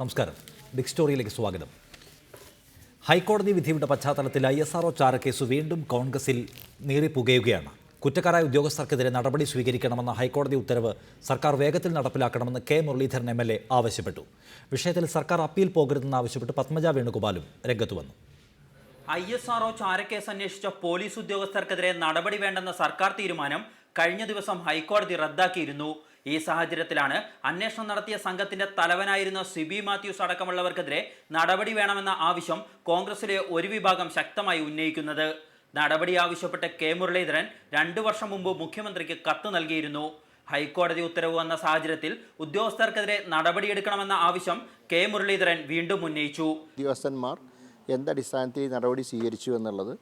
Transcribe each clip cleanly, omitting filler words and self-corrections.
നമസ്കാരം. ബിഗ് സ്റ്റോറിയിലേക്ക് സ്വാഗതം. ഹൈക്കോടതി വിധിയുടെ പശ്ചാത്തലത്തിൽ ISRO ചാരക്കേസ് വീണ്ടും കോൺഗ്രസിൽ നീറിപ്പുകയുകയാണ്. കുറ്റക്കാരായ ഉദ്യോഗസ്ഥർക്കെതിരെ നടപടി സ്വീകരിക്കണമെന്ന ഹൈക്കോടതി ഉത്തരവ് സർക്കാർ വേഗത്തിൽ നടപ്പിലാക്കണമെന്ന് കെ മുരളീധരൻ MLA ആവശ്യപ്പെട്ടു. വിഷയത്തിൽ സർക്കാർ അപ്പീൽ പോകരുതെന്നാവശ്യപ്പെട്ട് പത്മജ വേണുഗോപാലും രംഗത്ത് വന്നു. ISRO ചാരക്കേസ് അന്വേഷിച്ച പോലീസ് ഉദ്യോഗസ്ഥർക്കെതിരെ നടപടി വേണ്ടെന്ന സർക്കാർ തീരുമാനം കഴിഞ്ഞ ദിവസം ഹൈക്കോടതി റദ്ദാക്കിയിരുന്നു. ഈ സാഹചര്യത്തിലാണ് അന്വേഷണം നടത്തിയ സംഘത്തിന്റെ തലവനായിരുന്ന സിബി മാത്യൂസ് അടക്കമുള്ളവർക്കെതിരെ നടപടി വേണമെന്ന ആവശ്യം കോൺഗ്രസിലെ ഒരു വിഭാഗം ശക്തമായി ഉന്നയിക്കുന്നത്. നടപടി ആവശ്യപ്പെട്ട് കെ മുരളീധരൻ 2 വർഷം മുമ്പ് മുഖ്യമന്ത്രിക്ക് കത്ത് നൽകിയിരുന്നു. ഹൈക്കോടതി ഉത്തരവ് വന്ന സാഹചര്യത്തിൽ ഉദ്യോഗസ്ഥർക്കെതിരെ നടപടിയെടുക്കണമെന്ന ആവശ്യം കെ മുരളീധരൻ വീണ്ടും ഉന്നയിച്ചു. ഉദ്യോഗസ്ഥന്മാർ എന്തടിസ്ഥാനത്തിൽ നടപടി സ്വീകരിച്ചു എന്നുള്ളത്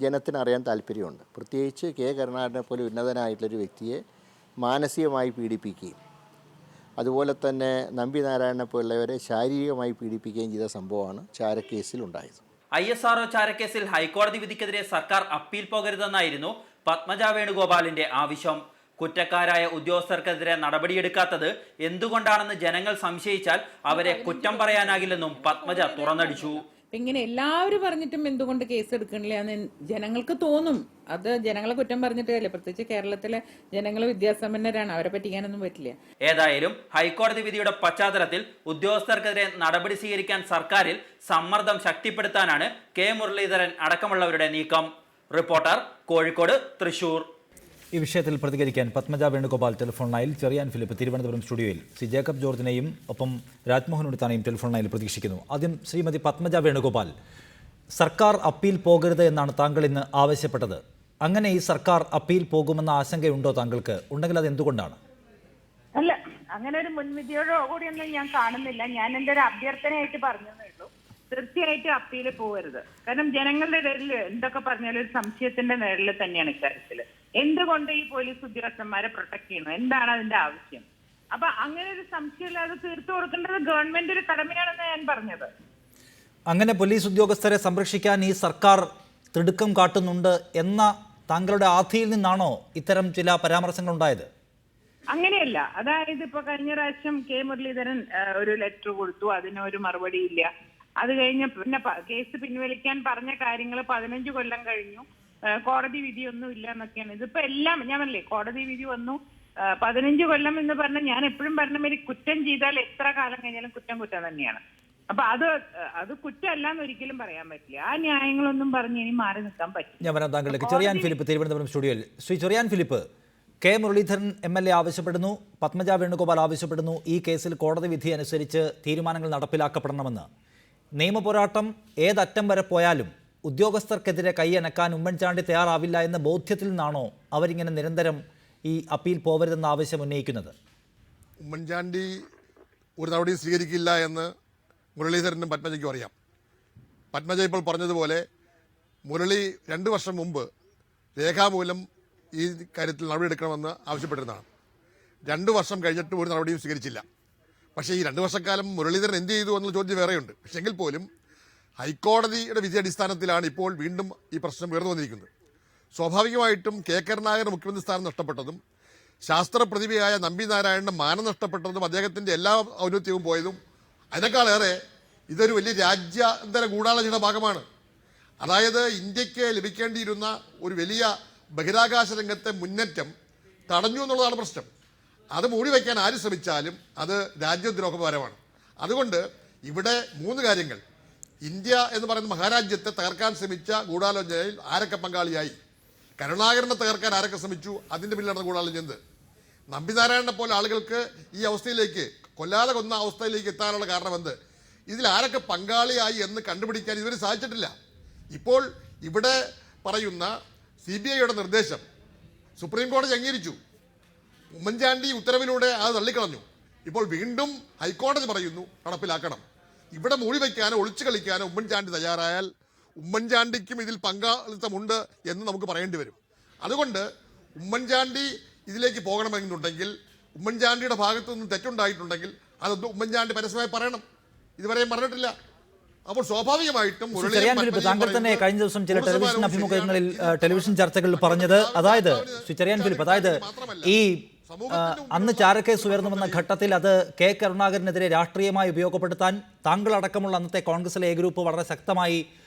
ജനത്തിന് അറിയാൻ താല്പര്യമുണ്ട്. പ്രത്യേകിച്ച് കെ കരുണാകരനെ പോലെ ഉന്നതനായിട്ടുള്ളൊരു വ്യക്തിയെ മാനസികമായി പീഡിപ്പിക്കുകയും അതുപോലെ തന്നെ നമ്പി നാരായണനെ പോലുള്ളവരെ ശാരീരികമായി പീഡിപ്പിക്കുകയും ചെയ്ത സംഭവമാണ് ചാരക്കേസിൽ ഉണ്ടായത്. ISRO ചാരക്കേസിൽ ഹൈക്കോടതി വിധിക്കെതിരെ സർക്കാർ അപ്പീൽ പോകരുതെന്നായിരുന്നു പത്മജ വേണുഗോപാലിന്റെ ആവശ്യം. കുറ്റക്കാരായ ഉദ്യോഗസ്ഥർക്കെതിരെ നടപടിയെടുക്കാത്തത് എന്തുകൊണ്ടാണെന്ന് ജനങ്ങൾ സംശയിച്ചാൽ അവരെ കുറ്റം പറയാനാകില്ലെന്നും പത്മജ തുറന്നടിച്ചു. ഇങ്ങനെ എല്ലാവരും പറഞ്ഞിട്ടും എന്തുകൊണ്ട് കേസ് എടുക്കണില്ല എന്ന് ജനങ്ങൾക്ക് തോന്നും. അത് ജനങ്ങളെ കുറ്റം പറഞ്ഞിട്ടല്ലേ, പ്രത്യേകിച്ച് കേരളത്തിലെ ജനങ്ങൾ വിദ്യാസമ്പന്നരാണ്, അവരെ പറ്റിക്കാനൊന്നും പറ്റില്ല. ഏതായാലും ഹൈക്കോടതി വിധിയുടെ പശ്ചാത്തലത്തിൽ ഉദ്യോഗസ്ഥർക്കെതിരെ നടപടി സ്വീകരിക്കാൻ സർക്കാരിൽ സമ്മർദ്ദം ശക്തിപ്പെടുത്താനാണ് കെ മുരളീധരൻ അടക്കമുള്ളവരുടെ നീക്കം. റിപ്പോർട്ടർ, കോഴിക്കോട്, തൃശൂർ. ഈ വിഷയത്തിൽ പ്രതികരിക്കാൻ പത്മജ വേണുഗോപാൽ ടെലിഫോൺ ലൈനിൽ, ചെറിയാൻ ഫിലിപ്പ് തിരുവനന്തപുരം സ്റ്റുഡിയോയിൽ, സി ജേക്കബ് ജോർജിനെയും ഒപ്പം രാജ്മോഹൻ ഉണ്ണിത്താനെയും ടെലിഫോൺ ലൈനിൽ പ്രതീക്ഷിക്കുന്നു. ആദ്യം ശ്രീമതി പത്മജ വേണുഗോപാൽ, സർക്കാർ അപ്പീൽ പോകരുത് എന്നാണ് താങ്കൾ ഇന്ന് ആവശ്യപ്പെട്ടത്. അങ്ങനെ ഈ സർക്കാർ അപ്പീൽ പോകുമെന്ന ആശങ്കയുണ്ടോ താങ്കൾക്ക്? ഉണ്ടെങ്കിൽ അത് എന്തുകൊണ്ടാണ്? അല്ല, അങ്ങനെ ഒരു മുൻവിധിയോടുകൂടിയൊന്നും ഞാൻ കാണുന്നില്ല. ഞാൻ എൻ്റെ ഒരു അഭ്യർത്ഥനയായിട്ട് പറഞ്ഞതേ ഉള്ളൂ. തീർച്ചയായിട്ടും അപ്പീൽ പോകരുത്. കാരണം ജനങ്ങളുടെ ഇടയിൽ എന്തൊക്കെ പറഞ്ഞാലും ഒരു സംശയത്തിന്റെ നിഴലിൽ തന്നെയാണ് ഇക്കാര്യത്തിൽ. എന്തുകൊണ്ട് ഈ പോലീസ് ഉദ്യോഗസ്ഥന്മാരെ പ്രൊട്ടക്ട് ചെയ്യണം? എന്താണ് അതിന്റെ ആവശ്യം? അപ്പൊ അങ്ങനെ ഒരു സംശയമില്ലാതെ തീർത്തു കൊടുക്കേണ്ടത് ഗവൺമെന്റ് ഒരു കടമയാണെന്ന് ഞാൻ പറഞ്ഞത്. അങ്ങനെ പോലീസ് ഉദ്യോഗസ്ഥരെ സംരക്ഷിക്കാൻ ഈ സർക്കാർ തിടുക്കം കാട്ടുന്നുണ്ട് എന്ന താങ്കളുടെ ആധിയിൽ നിന്നാണോ ഇത്തരം ചില പരാമർശങ്ങൾ ഉണ്ടായത്? അങ്ങനെയല്ല. അതായത് ഇപ്പൊ കഴിഞ്ഞ പ്രാവശ്യം കെ മുരളീധരൻ ഒരു ലെറ്റർ കൊടുത്തു, അതിനൊരു മറുപടി ഇല്ല. അത് കഴിഞ്ഞ് പിന്നെ കേസ് പിൻവലിക്കാൻ പറഞ്ഞ കാര്യങ്ങൾ 15 കൊല്ലം കഴിഞ്ഞു, കോടതി വിധിയൊന്നും ഇല്ല എന്നൊക്കെയാണ്. ഇതിപ്പോ എല്ലാം ഞാൻ പറഞ്ഞില്ലേ, കോടതി വിധി വന്നു, 15 കൊല്ലം എന്ന് പറഞ്ഞാൽ ഞാൻ എപ്പോഴും പറഞ്ഞ മാതിരി കുറ്റം ചെയ്താൽ എത്ര കാലം കഴിഞ്ഞാലും കുറ്റം തന്നെയാണ്. അപ്പൊ അത് കുറ്റമല്ല എന്ന് ഒരിക്കലും പറയാൻ പറ്റില്ല. ആ ന്യായങ്ങളൊന്നും പറഞ്ഞ് ഇനി മാറി നിൽക്കാൻ പറ്റില്ല. ഞാൻ വരാം താങ്കളിലേക്ക്. ചെറിയാൻ ഫിലിപ്പ് തിരുവനന്തപുരം സ്റ്റുഡിയോയിൽ. ശ്രീ ചെറിയാൻ ഫിലിപ്പ്, കെ മുരളീധരൻ MLA ആവശ്യപ്പെടുന്നു, പത്മജ വേണുഗോപാൽ ആവശ്യപ്പെടുന്നു, ഈ കേസിൽ കോടതി വിധി അനുസരിച്ച് തീരുമാനങ്ങൾ നടപ്പിലാക്കപ്പെടണമെന്ന്. നിയമപോരാട്ടം ഏതറ്റം വരെ പോയാലും ഉദ്യോഗസ്ഥർക്കെതിരെ കൈയനക്കാൻ ഉമ്മൻചാണ്ടി തയ്യാറാവില്ല എന്ന ബോധ്യത്തിൽ നിന്നാണോ അവരിങ്ങനെ നിരന്തരം ഈ അപ്പീൽ പോവരുതെന്ന ആവശ്യം ഉന്നയിക്കുന്നത്? ഉമ്മൻചാണ്ടി ഒരു നടപടിയും സ്വീകരിക്കില്ല എന്ന് മുരളീധരനും പത്മജയ്ക്കും അറിയാം. പത്മജ ഇപ്പോൾ പറഞ്ഞതുപോലെ മുരളി 2 വർഷം മുമ്പ് രേഖാമൂലം ഈ കാര്യത്തിൽ നടപടിയെടുക്കണമെന്ന് ആവശ്യപ്പെട്ടിരുന്നതാണ്. 2 വർഷം കഴിഞ്ഞിട്ട് ഒരു നടപടിയും സ്വീകരിച്ചില്ല. പക്ഷേ ഈ 2 വർഷക്കാലം മുരളീധരൻ എന്ത് ചെയ്തു എന്നുള്ള ചോദ്യം വേറെയുണ്ട്. പക്ഷേ എങ്കിൽ പോലും ഹൈക്കോടതിയുടെ വിധി അടിസ്ഥാനത്തിലാണ് ഇപ്പോൾ വീണ്ടും ഈ പ്രശ്നം ഉയർന്നു വന്നിരിക്കുന്നത്. സ്വാഭാവികമായിട്ടും കെ കരുണാകരൻ മുഖ്യമന്ത്രി സ്ഥാനം നഷ്ടപ്പെട്ടതും ശാസ്ത്രപ്രതിഭയായ നമ്പി നാരായണന് മാനം നഷ്ടപ്പെട്ടതും അദ്ദേഹത്തിൻ്റെ എല്ലാ ഔന്നത്യവും പോയതും അതിനേക്കാളേറെ ഇതൊരു വലിയ രാജ്യാന്തര ഗൂഢാലോചനയുടെ ഭാഗമാണ്. അതായത് ഇന്ത്യക്ക് ലഭിക്കേണ്ടിയിരുന്ന ഒരു വലിയ ബഹിരാകാശ രംഗത്തെ മുന്നേറ്റം തടഞ്ഞു എന്നുള്ളതാണ് പ്രശ്നം. അത് മൂടിവെക്കാൻ ആര് ശ്രമിച്ചാലും അത് രാജ്യദ്രോഹപരമാണ്. അതുകൊണ്ട് ഇവിടെ 3 കാര്യങ്ങൾ. ഇന്ത്യ എന്ന് പറയുന്ന മഹാരാജ്യത്തെ തകർക്കാൻ ശ്രമിച്ച ഗൂഢാലോചനയിൽ ആരൊക്കെ പങ്കാളിയായി? കരുണാകരനെ തകർക്കാൻ ആരൊക്കെ ശ്രമിച്ചു? അതിൻ്റെ പിന്നിൽ നടന്ന ഗൂഢാലോചന എന്ത്? നമ്പിനാരായണനെ പോലെ ആളുകൾക്ക് ഈ അവസ്ഥയിലേക്ക്, കൊല്ലാതെ കൊന്ന അവസ്ഥയിലേക്ക് എത്താനുള്ള കാരണം എന്ത്? ഇതിൽ ആരൊക്കെ പങ്കാളിയായി എന്ന് കണ്ടുപിടിക്കാൻ ഇതുവരെ സാധിച്ചിട്ടില്ല. ഇപ്പോൾ ഇവിടെ പറയുന്ന CBIയുടെ നിർദ്ദേശം സുപ്രീം കോടതി അംഗീകരിച്ചു. ഉമ്മൻചാണ്ടി ഉത്തരവിലൂടെ അത് തള്ളിക്കളഞ്ഞു. ഇപ്പോൾ വീണ്ടും ഹൈക്കോടതി പറയുന്നു നടപ്പിലാക്കണം. ഇവിടെ മൂടിവെക്കാനോ ഒളിച്ചു കളിക്കാനോ ഉമ്മൻചാണ്ടി തയ്യാറായാൽ ഉമ്മൻചാണ്ടിക്കും ഇതിൽ പങ്കാളിത്തമുണ്ട് എന്ന് നമുക്ക് പറയേണ്ടി വരും. അതുകൊണ്ട് ഉമ്മൻചാണ്ടി ഇതിലേക്ക് പോകണമെന്നുണ്ടെങ്കിൽ, ഉമ്മൻചാണ്ടിയുടെ ഭാഗത്തു നിന്ന് തെറ്റുണ്ടായിട്ടുണ്ടെങ്കിൽ അതൊന്നും ഉമ്മൻചാണ്ടി പരസ്യമായി പറയണം. ഇതുവരെയും പറഞ്ഞിട്ടില്ല. അപ്പോൾ സ്വാഭാവികമായിട്ടും താങ്കൾ തന്നെ കഴിഞ്ഞ ദിവസം ചില ടെലിവിഷൻ അഭിമുഖങ്ങളിൽ, ടെലിവിഷൻ ചർച്ചകളിൽ പറഞ്ഞത്, അതായത് ചെറിയാൻ ഫിലിപ്പ്, അതായത് ഈ അന്ന് ചാരക്കേസ് ഉയർന്നു വന്ന ഘട്ടത്തിൽ അത് കെ കരുണാകരനെതിരെ രാഷ്ട്രീയമായി ഉപയോഗപ്പെടുത്താൻ താങ്കളടക്കമുള്ള അന്നത്തെ കോൺഗ്രസിലെ എ ഗ്രൂപ്പ് വളരെ ശക്തമായി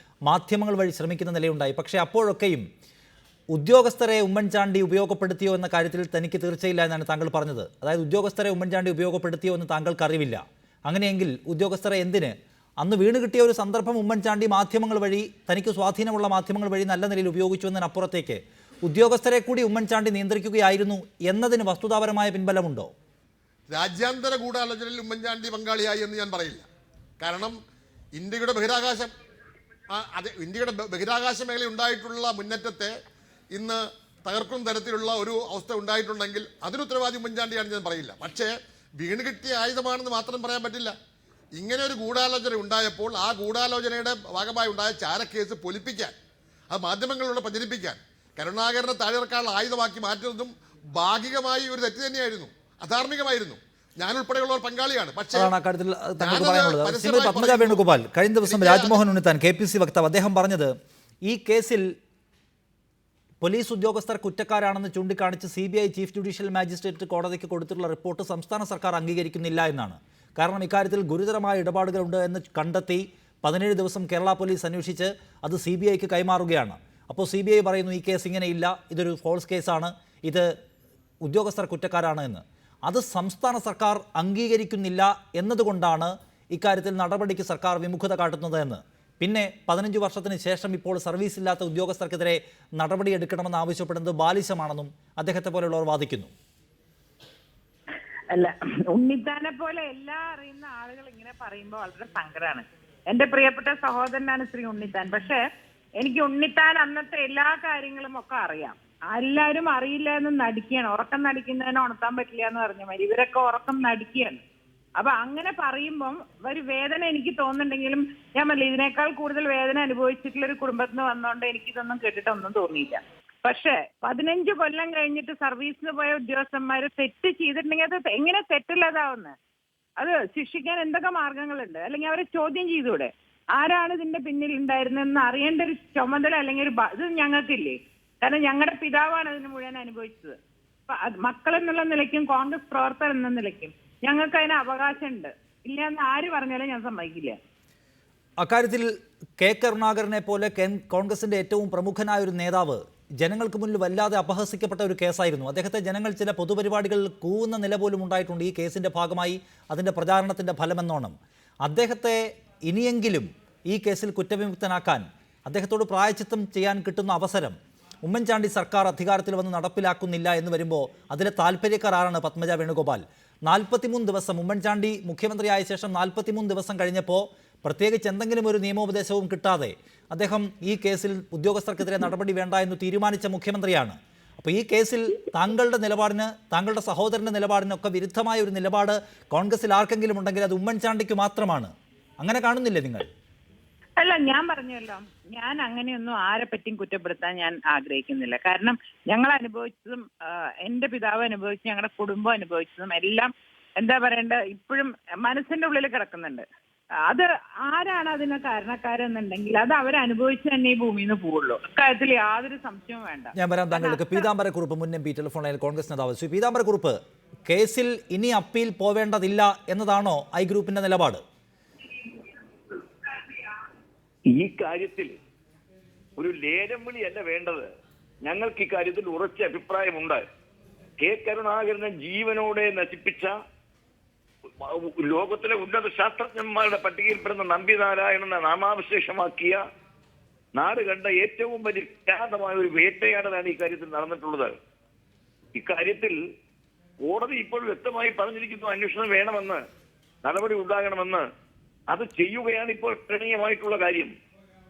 മാധ്യമങ്ങൾ വഴി ശ്രമിക്കുന്ന നിലയുണ്ടായി. പക്ഷേ അപ്പോഴൊക്കെയും ഉദ്യോഗസ്ഥരെ ഉമ്മൻചാണ്ടി ഉപയോഗപ്പെടുത്തിയോ എന്ന കാര്യത്തിൽ തനിക്ക് തീർച്ചയില്ല എന്നാണ് താങ്കൾ പറഞ്ഞത്. അതായത് ഉദ്യോഗസ്ഥരെ ഉമ്മൻചാണ്ടി ഉപയോഗപ്പെടുത്തിയോ എന്ന് താങ്കൾക്ക് അറിവില്ല. അങ്ങനെയെങ്കിൽ ഉദ്യോഗസ്ഥരെ എന്തിന്? അന്ന് വീണ് കിട്ടിയ ഒരു സന്ദർഭം ഉമ്മൻചാണ്ടി മാധ്യമങ്ങൾ വഴി, തനിക്ക് സ്വാധീനമുള്ള മാധ്യമങ്ങൾ വഴി നല്ല നിലയിൽ ഉപയോഗിച്ചു എന്നതിനപ്പുറത്തേക്ക് ഉദ്യോഗസ്ഥരെ കൂടി ഉമ്മൻചാണ്ടി നിയന്ത്രിക്കുകയായിരുന്നു എന്നതിന് വസ്തുതാപരമായ പിൻബലമുണ്ടോ? രാജ്യാന്തര ഗൂഢാലോചനയിൽ ഉമ്മൻചാണ്ടി പങ്കാളിയായി എന്ന് ഞാൻ പറയില്ല. കാരണം ഇന്ത്യയുടെ ബഹിരാകാശ മേഖല ഉണ്ടായിട്ടുള്ള മുന്നേറ്റത്തെ ഇന്ന് തകർക്കുന്ന തരത്തിലുള്ള ഒരു അവസ്ഥ ഉണ്ടായിട്ടുണ്ടെങ്കിൽ അതിന് ഉത്തരവാദി ഉമ്മൻചാണ്ടിയാണെന്ന് ഞാൻ പറയില്ല. പക്ഷേ വീണ് കിട്ടിയ ആയുധമാണെന്ന് മാത്രം പറയാൻ പറ്റില്ല. ഇങ്ങനെ ഒരു ഗൂഢാലോചന ഉണ്ടായപ്പോൾ ആ ഗൂഢാലോചനയുടെ ഭാഗമായി ഉണ്ടായ ചാരക്കേസ് പൊലിപ്പിക്കാൻ, അത് മാധ്യമങ്ങളിലൂടെ പ്രചരിപ്പിക്കാൻ കരുണാകരനെ താഴെയിറക്കാനുള്ള ആയുധമാക്കി മാറ്റുന്നതും ഭാഗികമായി ഒരു തെറ്റ് തന്നെയായിരുന്നു, അധാർമികമായിരുന്നു. ഞാൻ ഉൾപ്പെടെയുള്ളവർ പങ്കാളിയാണ്. പക്ഷേ പത്മജ വേണുഗോപാൽ, കഴിഞ്ഞ ദിവസം രാജ്മോഹൻ ഉണ്ണിത്താൻ KPC വക്താവ്, അദ്ദേഹം പറഞ്ഞത് ഈ കേസിൽ പോലീസ് ഉദ്യോഗസ്ഥർ കുറ്റക്കാരാണെന്ന് ചൂണ്ടിക്കാണിച്ച് CBI ചീഫ് ജുഡീഷ്യൽ മാജിസ്ട്രേറ്റ് കോടതിക്ക് കൊടുത്തിട്ടുള്ള റിപ്പോർട്ട് സംസ്ഥാന സർക്കാർ അംഗീകരിക്കുന്നില്ല എന്നാണ്. കാരണം ഇക്കാര്യത്തിൽ ഗുരുതരമായ ഇടപാടുകളുണ്ട് എന്ന് കണ്ടെത്തി 17 ദിവസം കേരള പോലീസ് അന്വേഷിച്ച് അത് CBIക്ക് കൈമാറുകയാണ്. അപ്പോൾ CBI പറയുന്നു ഈ കേസ് ഇങ്ങനെയില്ല, ഇതൊരു ഫോൾസ് കേസാണ്, ഇത് ഉദ്യോഗസ്ഥർ കുറ്റക്കാരാണ് എന്ന്. അത് സംസ്ഥാന സർക്കാർ അംഗീകരിക്കുന്നില്ല എന്നതുകൊണ്ടാണ് ഇക്കാര്യത്തിൽ നടപടിക്ക് സർക്കാർ വിമുഖത കാട്ടുന്നത് എന്ന്. പിന്നെ 15 വർഷത്തിന് ശേഷം ഇപ്പോൾ സർവീസില്ലാത്ത ഉദ്യോഗസ്ഥർക്കെതിരെ നടപടിയെടുക്കണമെന്ന് ആവശ്യപ്പെടുന്നത് ബാലിശമാണെന്നും അദ്ദേഹത്തെ പോലെയുള്ളവർ വാദിക്കുന്നു. അല്ല, ഉണ്ണിത്താനെ പോലെ എല്ലാം അറിയുന്ന ആളുകൾ ഇങ്ങനെ പറയുമ്പോൾ വളരെ സങ്കടമാണ്. എന്റെ പ്രിയപ്പെട്ട സഹോദരനാണ് ശ്രീ ഉണ്ണിത്താൻ. പക്ഷെ എനിക്ക് ഉണ്ണിത്താൻ അന്നത്തെ എല്ലാ കാര്യങ്ങളും ഒക്കെ അറിയാം. എല്ലാവരും അറിയില്ല എന്ന് നടിക്കുകയാണ്. ഉറക്കം നടിക്കുന്നതിനെ ഉണർത്താൻ പറ്റില്ല എന്ന് പറഞ്ഞ മാതിരി ഇവരൊക്കെ ഉറക്കം നടിക്കുകയാണ്. അപ്പൊ അങ്ങനെ പറയുമ്പം ഒരു വേദന എനിക്ക് തോന്നുന്നുണ്ടെങ്കിലും ഞാൻ പറഞ്ഞില്ല, ഇതിനേക്കാൾ കൂടുതൽ വേദന അനുഭവിച്ചിട്ടുള്ള ഒരു കുടുംബത്തിൽ നിന്ന് വന്നോണ്ട് എനിക്കിതൊന്നും കേട്ടിട്ടൊന്നും തോന്നിയില്ല. പക്ഷെ 15 കൊല്ലം കഴിഞ്ഞിട്ട് സർവീസിന് പോയ ഉദ്യോഗസ്ഥന്മാര് തെറ്റ് ചെയ്തിട്ടുണ്ടെങ്കിൽ അത് എങ്ങനെ തെറ്റില്ലാതാവുന്നത്? അത് ശിക്ഷിക്കാൻ എന്തൊക്കെ മാർഗങ്ങളുണ്ട്? അല്ലെങ്കിൽ അവരെ ചോദ്യം ചെയ്തൂടെ? ആരാണ് ഇതിന്റെ പിന്നിൽ ഉണ്ടായിരുന്നതെന്ന് അറിയേണ്ട ഒരു ചുമതല അല്ലെങ്കിൽ ഒരു ഇത് ഞങ്ങൾക്കില്ലേ? കാരണം ഞങ്ങളുടെ പിതാവാണ് അതിന് മുഴുവൻ അനുഭവിച്ചത്. മക്കൾ എന്നുള്ള നിലയ്ക്കും കോൺഗ്രസ് പ്രവർത്തകർ എന്ന നിലയ്ക്കും ഞങ്ങൾക്ക് അതിന് അവകാശമുണ്ട്. ഇല്ല എന്ന് ആര് പറഞ്ഞാലും ഞാൻ സമ്മതിക്കില്ല. അക്കാര്യത്തിൽ കെ കരുണാകരനെ പോലെ കോൺഗ്രസിന്റെ ഏറ്റവും പ്രമുഖനായ ഒരു നേതാവ് ജനങ്ങൾക്ക് മുന്നിൽ വല്ലാതെ അപഹസിക്കപ്പെട്ട ഒരു കേസായിരുന്നു. അദ്ദേഹത്തെ ജനങ്ങൾ ചില പൊതുപരിപാടികളിൽ കൂവുന്ന നില പോലും ഉണ്ടായിട്ടുണ്ട് ഈ കേസിന്റെ ഭാഗമായി, അതിന്റെ പ്രചാരണത്തിന്റെ ഫലമെന്നോണം. അദ്ദേഹത്തെ ഇനിയെങ്കിലും ഈ കേസിൽ കുറ്റവിമുക്തനാക്കാൻ, അദ്ദേഹത്തോട് പ്രായച്ചിത്തം ചെയ്യാൻ കിട്ടുന്ന അവസരം ഉമ്മൻചാണ്ടി സർക്കാർ അധികാരത്തിൽ വന്ന് നടപ്പിലാക്കുന്നില്ല എന്ന് വരുമ്പോൾ അതിലെ താല്പര്യക്കാർ ആരാണ്? പത്മജ വേണുഗോപാൽ, 43 ദിവസം മുമ്മൻചാണ്ടി മുഖ്യമന്ത്രിയായ ശേഷം 43 ദിവസം കഴിഞ്ഞപ്പോൾ പ്രത്യേകിച്ച് എന്തെങ്കിലും ഒരു നിയമോപദേശവും കിട്ടാതെ അദ്ദേഹം ഈ കേസിൽ ഉദ്യോഗസ്ഥർക്കെതിരെ നടപടി വേണ്ട എന്ന് തീരുമാനിച്ച മുഖ്യമന്ത്രിയാണ്. അപ്പോൾ ഈ കേസിൽ താങ്കളുടെ നിലപാടിന്, താങ്കളുടെ സഹോദരൻ്റെ നിലപാടിനൊക്കെ വിരുദ്ധമായ ഒരു നിലപാട് കോൺഗ്രസിൽ ആർക്കെങ്കിലും ഉണ്ടെങ്കിൽ അത് ഉമ്മൻചാണ്ടിക്ക് മാത്രമാണ്. അങ്ങനെ കാണുന്നില്ലേ നിങ്ങൾ? അല്ല, ഞാൻ പറഞ്ഞല്ലോ, ഞാൻ അങ്ങനെയൊന്നും ആരെ പറ്റിയും കുറ്റപ്പെടുത്താൻ ഞാൻ ആഗ്രഹിക്കുന്നില്ല. കാരണം ഞങ്ങൾ അനുഭവിച്ചതും എന്റെ പിതാവ് അനുഭവിച്ചതും ഞങ്ങളുടെ കുടുംബം അനുഭവിച്ചതും എല്ലാം എന്താ പറയണ്ട ഇപ്പോഴും മനസ്സിന്റെ ഉള്ളിൽ കിടക്കുന്നുണ്ട്. അത് ആരാണ് അതിന് കാരണക്കാരെന്നുണ്ടെങ്കിൽ അത് അവരനുഭവിച്ച് തന്നെ ഈ ഭൂമിയിൽ നിന്ന് പോവുള്ളൂ. അക്കാര്യത്തിൽ യാതൊരു സംശയവും വേണ്ട. ഞാൻ വരാം താങ്കൾക്ക്. പീതാംബരക്കുറുപ്പ്, മുൻ MP, ടെലിഫോൺ ലൈനിൽ കോൺഗ്രസ് നേതാവ്. ശ്രീ പീതാംബരക്കുറുപ്പ്, കേസിൽ ഇനി അപ്പീൽ പോവേണ്ടതില്ല എന്നതാണോ ഐ ഗ്രൂപ്പിന്റെ നിലപാട്? ഈ കാര്യത്തിൽ ഒരു ലേലം വിളിയല്ല വേണ്ടത്. ഞങ്ങൾക്ക് ഇക്കാര്യത്തിൽ ഉറച്ച അഭിപ്രായമുണ്ട്. കെ കരുണാകരനെ ജീവനോടെ നശിപ്പിച്ച ലോകത്തിലെ ഉന്നത ശാസ്ത്രജ്ഞന്മാരുടെ പട്ടികയിൽപ്പെടുന്ന നമ്പിനാരായണനെ നാമാവശേഷമാക്കിയ നാട് കണ്ട ഏറ്റവും വലിയ വിഖ്യാതമായ ഒരു വേട്ടയാടലാണ് ഈ കാര്യത്തിൽ നടന്നിട്ടുള്ളത്. ഇക്കാര്യത്തിൽ കോടതി ഇപ്പോൾ വ്യക്തമായി പറഞ്ഞിരിക്കുന്നു, അന്വേഷണം വേണമെന്ന്, നടപടി ഉണ്ടാകണമെന്ന്. അത് ചെയ്യുകയാണ് ഇപ്പോൾ കരണീയമായിട്ടുള്ള കാര്യം.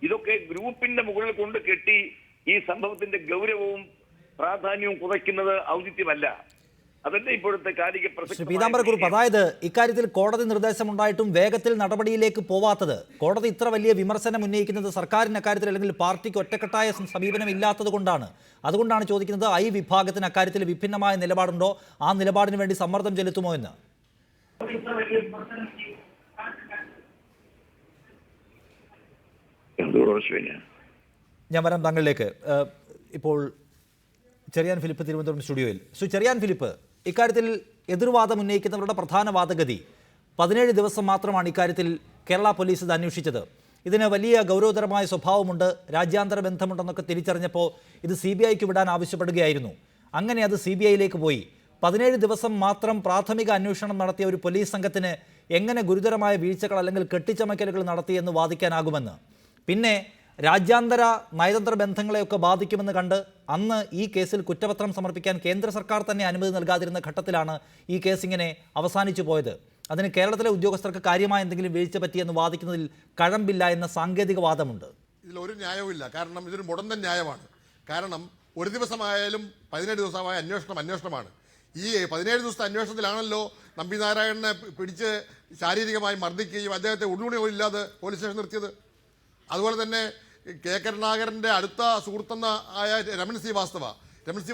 ഇതൊക്കെ ഗ്രൂപ്പിന്റെ മുകളിൽ കൊണ്ട് കെട്ടി ഈ സംഭവത്തിന്റെ ഗൗരവവും പ്രാധാന്യവും കുറയ്ക്കുന്നത് ഔചിത്യമല്ല. അതല്ലേ ഇപ്പോഴത്തെ കാലിക പ്രസക്തി. പീതാംബരക്കുറുപ്പ്, അതായത് ഇക്കാര്യത്തിൽ കോടതി നിർദ്ദേശമുണ്ടായിട്ടും വേഗത്തിൽ നടപടിയിലേക്ക് പോവാത്തത്, കോടതി ഇത്ര വലിയ വിമർശനം ഉന്നയിക്കുന്നത് സർക്കാരിന് അക്കാര്യത്തിൽ അല്ലെങ്കിൽ പാർട്ടിക്ക് ഒറ്റക്കെട്ടായ സമീപനം ഇല്ലാത്തത് കൊണ്ടാണ്. അതുകൊണ്ടാണ് ചോദിക്കുന്നത്, ഐ വിഭാഗത്തിന് അക്കാര്യത്തിൽ വിഭിന്നമായ നിലപാടുണ്ടോ, ആ നിലപാടിന് വേണ്ടി സമ്മർദ്ദം ചെലുത്തുമോ എന്ന്. ഞാൻ വരാം താങ്കളിലേക്ക്. ഇപ്പോൾ ചെറിയാൻ ഫിലിപ്പ് തിരുവനന്തപുരം സ്റ്റുഡിയോയിൽ. ശ്രീ ചെറിയാൻ ഫിലിപ്പ്, ഇക്കാര്യത്തിൽ എതിർവാദം ഉന്നയിക്കുന്നവരുടെ പ്രധാന വാദഗതി 17 ദിവസം മാത്രമാണ് ഇക്കാര്യത്തിൽ കേരള പോലീസ് ഇത് അന്വേഷിച്ചത്. ഇതിന് വലിയ ഗൗരവതരമായ സ്വഭാവമുണ്ട്, രാജ്യാന്തര ബന്ധമുണ്ടെന്നൊക്കെ തിരിച്ചറിഞ്ഞപ്പോൾ ഇത് CBIക്ക് വിടാൻ ആവശ്യപ്പെടുകയായിരുന്നു. അങ്ങനെ അത് CBIയിലേക്ക് പോയി. 17 ദിവസം മാത്രം പ്രാഥമിക അന്വേഷണം നടത്തിയ ഒരു പോലീസ് സംഘത്തിന് എങ്ങനെ ഗുരുതരമായ വീഴ്ചകൾ അല്ലെങ്കിൽ കെട്ടിച്ചമയ്ക്കലുകൾ നടത്തിയെന്ന് വാദിക്കാനാകുമെന്ന്. പിന്നെ രാജ്യാന്തര നയതന്ത്ര ബന്ധങ്ങളെയൊക്കെ ബാധിക്കുമെന്ന് കണ്ട് അന്ന് ഈ കേസിൽ കുറ്റപത്രം സമർപ്പിക്കാൻ കേന്ദ്ര സർക്കാർ തന്നെ അനുമതി നൽകാതിരുന്ന ഘട്ടത്തിലാണ് ഈ കേസ് ഇങ്ങനെ അവസാനിച്ചു പോയത്. അതിന് കേരളത്തിലെ ഉദ്യോഗസ്ഥർക്ക് കാര്യമായ എന്തെങ്കിലും വീഴ്ച പറ്റിയെന്ന് വാദിക്കുന്നതിൽ കഴമ്പില്ല എന്ന സാങ്കേതിക വാദമുണ്ട്. ഇതിലൊരു ന്യായവുമില്ല. കാരണം ഇതൊരു മുടന്തൻ ന്യായമാണ്. കാരണം ഒരു ദിവസമായാലും 17 ദിവസമായ അന്വേഷണമാണ്. ഈ 17 ദിവസത്തെ അന്വേഷണത്തിലാണല്ലോ നമ്പി നാരായണനെ പിടിച്ച് ശാരീരികമായി മർദ്ദിക്കുകയും അദ്ദേഹത്തെ ഉള്ളുണിയില്ലാതെ പോലീസ് സ്റ്റേഷൻ നിർത്തിയത്. അതുപോലെ തന്നെ കെ കരുണാകരൻ്റെ അടുത്ത സുഹൃത്തെന്ന ആയ രമൺ സി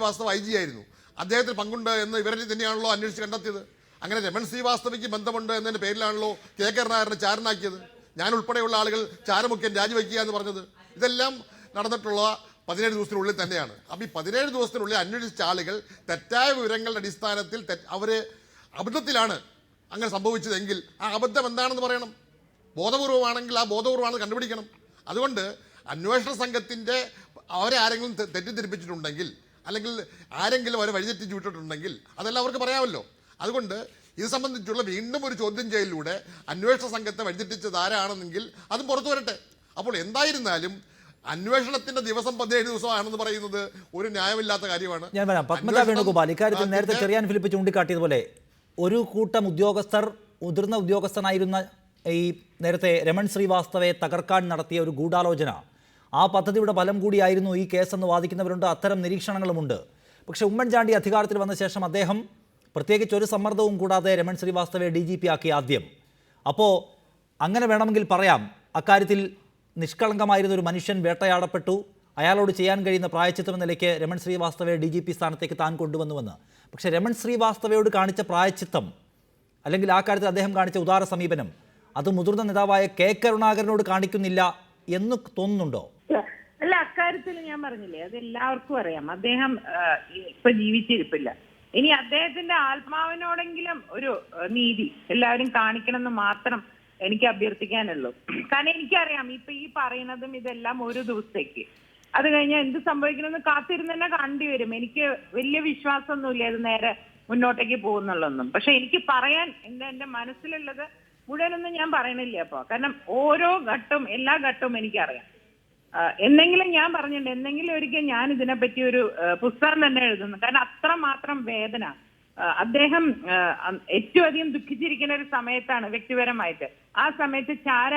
വാസ്തവ IG ആയിരുന്നു. അദ്ദേഹത്തിന് പങ്കുണ്ട് എന്ന് ഇവരെ തന്നെയാണല്ലോ അന്വേഷിച്ച് കണ്ടെത്തിയത്. അങ്ങനെ രമൺ സി വാസ്തവയ്ക്ക് ബന്ധമുണ്ട് എന്നതിൻ്റെ പേരിലാണല്ലോ കെ കരുണാകരനെ ചാരനാക്കിയത്. ഞാൻ ഉൾപ്പെടെയുള്ള ആളുകൾ ചാരമുഖ്യൻ രാജിവെക്കുക എന്ന് പറഞ്ഞത്. ഇതെല്ലാം നടന്നിട്ടുള്ള 17 ദിവസത്തിനുള്ളിൽ തന്നെയാണ്. അപ്പോൾ ഈ 17 ദിവസത്തിനുള്ളിൽ അന്വേഷിച്ച ആളുകൾ തെറ്റായ വിവരങ്ങളുടെ അടിസ്ഥാനത്തിൽ അവരെ അബദ്ധത്തിലാണ് അങ്ങനെ സംഭവിച്ചതെങ്കിൽ ആ അബദ്ധം എന്താണെന്ന് പറയണം. ബോധപൂർവമാണെങ്കിൽ ആ ബോധപൂർവമാണെന്ന് കണ്ടുപിടിക്കണം. അതുകൊണ്ട് അന്വേഷണ സംഘത്തിൻ്റെ അവരെ ആരെങ്കിലും തെറ്റിദ്ധരിപ്പിച്ചിട്ടുണ്ടെങ്കിൽ അല്ലെങ്കിൽ ആരെങ്കിലും അവരെ വഴിതെറ്റിച്ച് വിട്ടിട്ടുണ്ടെങ്കിൽ അതെല്ലാം അവർക്ക് പറയാമല്ലോ. അതുകൊണ്ട് ഇത് സംബന്ധിച്ചുള്ള വീണ്ടും ഒരു ചോദ്യം ചെയ്യലിലൂടെ അന്വേഷണ സംഘത്തെ വഴിതെറ്റിച്ചത് ആരാണെന്നെങ്കിൽ അതും പുറത്തു വരട്ടെ. അപ്പോൾ എന്തായിരുന്നാലും അന്വേഷണത്തിന്റെ ദിവസം 17 ദിവസമാണെന്ന് പറയുന്നത് ഒരു ന്യായമില്ലാത്ത കാര്യമാണ്. ഞാൻ പറയാം, പത്മജ വേണുഗോപാൽ ഇക്കാര്യത്തിൽ നേരത്തെ ചെറിയാൻ ഫിലിപ്പ് ചൂണ്ടിക്കാട്ടിയതുപോലെ ഒരു കൂട്ടം ഉദ്യോഗസ്ഥർ, മുതിർന്ന ഉദ്യോഗസ്ഥനായിരുന്ന ഈ നേരത്തെ രമൺ ശ്രീവാസ്തവയെ തകർക്കാൻ നടത്തിയ ഒരു ഗൂഢാലോചന, ആ പദ്ധതിയുടെ ഫലം കൂടിയായിരുന്നു ഈ കേസെന്ന് വാദിക്കുന്നവരുണ്ട്. അത്തരം നിരീക്ഷണങ്ങളുമുണ്ട്. പക്ഷേ ഉമ്മൻചാണ്ടി അധികാരത്തിൽ വന്ന ശേഷം അദ്ദേഹം പ്രത്യേകിച്ച് ഒരു സമ്മർദ്ദവും കൂടാതെ രമൺ ശ്രീവാസ്തവയെ DGP ആക്കി ആദ്യം. അപ്പോൾ അങ്ങനെ വേണമെങ്കിൽ പറയാം, അക്കാര്യത്തിൽ നിഷ്കളങ്കമായിരുന്ന ഒരു മനുഷ്യൻ വേട്ടയാടപ്പെട്ടു, അയാളോട് ചെയ്യാൻ കഴിയുന്ന പ്രായച്ചിത്തം നിലയ്ക്ക് രമൺ ശ്രീവാസ്തവയെ DGP സ്ഥാനത്തേക്ക് താൻ കൊണ്ടുവന്നുവെന്ന്. പക്ഷേ രമൺ ശ്രീവാസ്തവയോട് കാണിച്ച പ്രായച്ചിത്തം അല്ലെങ്കിൽ ആ കാര്യത്തിൽ അദ്ദേഹം കാണിച്ച ഉദാര സമീപനം അത് മുതിർന്ന നേതാവായ കെ കരുണാകരനോട് കാണിക്കുന്നില്ല എന്ന് തോന്നുന്നുണ്ടോ? അല്ല, അക്കാര്യത്തിൽ ഞാൻ പറഞ്ഞില്ലേ, അത് എല്ലാവർക്കും അറിയാം. അദ്ദേഹം ഇപ്പൊ ജീവിച്ചിരിപ്പില്ല. ഇനി അദ്ദേഹത്തിന്റെ ആത്മാവിനോടെങ്കിലും ഒരു നീതി എല്ലാവരും കാണിക്കണമെന്ന് മാത്രം എനിക്ക് അഭ്യർത്ഥിക്കാനുള്ളൂ. കാരണം എനിക്കറിയാം ഇപ്പൊ ഈ പറയുന്നതും ഇതെല്ലാം ഒരു ദിവസത്തേക്ക്, അത് കഴിഞ്ഞാൽ എന്ത് സംഭവിക്കണമെന്ന് കാത്തിരുന്ന് തന്നെ കണ്ടു വരും. എനിക്ക് വലിയ വിശ്വാസമൊന്നുമില്ല ഇത് നേരെ മുന്നോട്ടേക്ക് പോകുന്നുള്ളൊന്നും. പക്ഷെ എനിക്ക് പറയാൻ എന്റെ മനസ്സിലുള്ളത് മുഴുവനൊന്നും ഞാൻ പറയണില്ല അപ്പൊ. കാരണം ഓരോ ഘട്ടവും എല്ലാ ഘട്ടവും എനിക്കറിയാം. എന്തെങ്കിലും ഞാൻ പറഞ്ഞിട്ടുണ്ട്, എന്തെങ്കിലും ഒരിക്കൽ ഞാൻ ഇതിനെപ്പറ്റി ഒരു പുസ്തകം തന്നെ എഴുതുന്നു. കാരണം അത്രമാത്രം വേദന. അദ്ദേഹം ഏറ്റവും അധികം ദുഃഖിച്ചിരിക്കുന്ന ഒരു സമയത്താണ് വ്യക്തിപരമായിട്ട്. ആ സമയത്ത് ചാര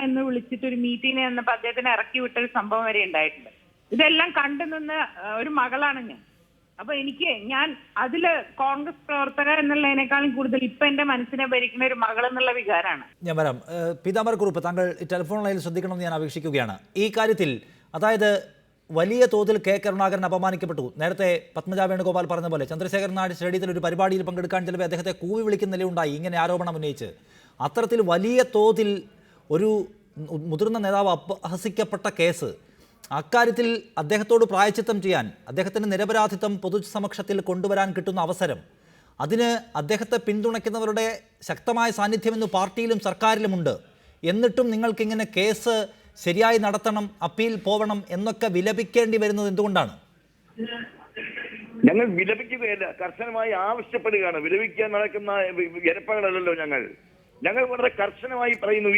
എന്ന് വിളിച്ചിട്ട് ഒരു മീറ്റിംഗിന് ചെന്നപ്പോൾ അദ്ദേഹത്തിനെ ഇറക്കി വിട്ട ഒരു സംഭവം വരെ ഉണ്ടായിട്ടുണ്ട്. ഇതെല്ലാം കണ്ടു നിന്ന ഒരു മകളാണ് ഞാൻ. അപ്പൊ ഞാൻ അതില് കോൺഗ്രസ് പ്രവർത്തക എന്നുള്ളതിനേക്കാളും കൂടുതൽ ഇപ്പൊ എന്റെ മനസ്സിനെ ഭരിക്കുന്ന ഒരു മകൾ എന്നുള്ള വികാരമാണ്. ഞാൻ വരാം. പീതാംബർ കുറുപ്പ്, താങ്കൾ ടെലിഫോൺ ലൈനിൽ ശ്രദ്ധിക്കണമെന്ന് ഞാൻ അപേക്ഷിക്കുകയാണ്. ഈ കാര്യത്തിൽ അതായത് വലിയ തോതിൽ കെ കരുണാകരൻ അപമാനിക്കപ്പെട്ടു. നേരത്തെ പത്മജ വേണുഗോപാൽ പറഞ്ഞ പോലെ ചന്ദ്രശേഖരൻ നായർ സ്റ്റേഡിയത്തിൽ ഒരു പരിപാടിയിൽ പങ്കെടുക്കാൻ ചിലപ്പോൾ അദ്ദേഹത്തെ കൂവി വിളിക്കുന്ന നിലയുണ്ടായി ഇങ്ങനെ ആരോപണം ഉന്നയിച്ച്. അത്തരത്തിൽ വലിയ തോതിൽ ഒരു മുതിർന്ന നേതാവ് അപഹസിക്കപ്പെട്ട കേസ്, അക്കാര്യത്തിൽ അദ്ദേഹത്തോട് പ്രായച്ചിത്തം ചെയ്യാൻ, അദ്ദേഹത്തിൻ്റെ നിരപരാധിത്വം പൊതുസമക്ഷത്തിൽ കൊണ്ടുവരാൻ കിട്ടുന്ന അവസരം, അതിന് അദ്ദേഹത്തെ പിന്തുണയ്ക്കുന്നവരുടെ ശക്തമായ സാന്നിധ്യം ഇന്ന് പാർട്ടിയിലും സർക്കാരിലുമുണ്ട്. എന്നിട്ടും നിങ്ങൾക്കിങ്ങനെ കേസ് ശരിയായി നടത്തണം, അപ്പീൽ പോവണം എന്നൊക്കെ വിലപിക്കേണ്ടി വരുന്നത് എന്തുകൊണ്ടാണ്? ഞങ്ങൾ വിലപിക്കുകയല്ല, കർശനമായി ആവശ്യപ്പെടുകയാണ്. വിലപിക്കാൻ നടക്കുന്ന ജനപ്പകളല്ലോ ഞങ്ങൾ വളരെ കർശനമായി പറയുന്നു.